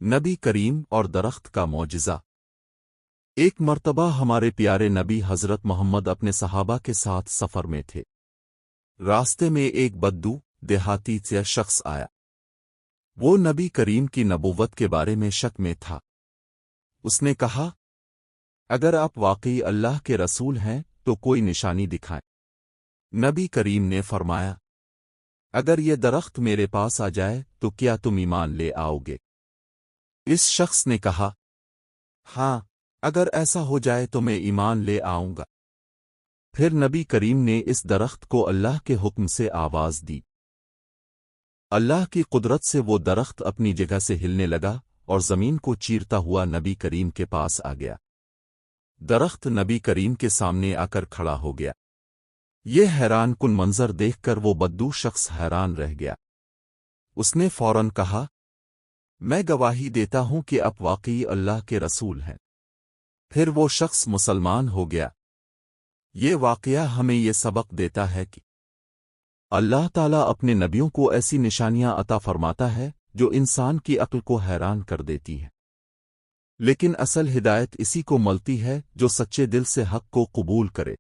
نبی کریم اور درخت کا معجزہ۔ ایک مرتبہ ہمارے پیارے نبی حضرت محمد اپنے صحابہ کے ساتھ سفر میں تھے۔ راستے میں ایک بدو دیہاتی سے شخص آیا۔ وہ نبی کریم کی نبوت کے بارے میں شک میں تھا۔ اس نے کہا، اگر آپ واقعی اللہ کے رسول ہیں تو کوئی نشانی دکھائیں۔ نبی کریم نے فرمایا، اگر یہ درخت میرے پاس آ جائے تو کیا تم ایمان لے آؤ گے؟ اس شخص نے کہا، ہاں، اگر ایسا ہو جائے تو میں ایمان لے آؤں گا۔ پھر نبی کریم نے اس درخت کو اللہ کے حکم سے آواز دی۔ اللہ کی قدرت سے وہ درخت اپنی جگہ سے ہلنے لگا اور زمین کو چیرتا ہوا نبی کریم کے پاس آ گیا۔ درخت نبی کریم کے سامنے آ کر کھڑا ہو گیا۔ یہ حیران کن منظر دیکھ کر وہ بدو شخص حیران رہ گیا۔ اس نے فوراً کہا، میں گواہی دیتا ہوں کہ آپ واقعی اللہ کے رسول ہیں۔ پھر وہ شخص مسلمان ہو گیا۔ یہ واقعہ ہمیں یہ سبق دیتا ہے کہ اللہ تعالیٰ اپنے نبیوں کو ایسی نشانیاں عطا فرماتا ہے جو انسان کی عقل کو حیران کر دیتی ہیں، لیکن اصل ہدایت اسی کو ملتی ہے جو سچے دل سے حق کو قبول کرے۔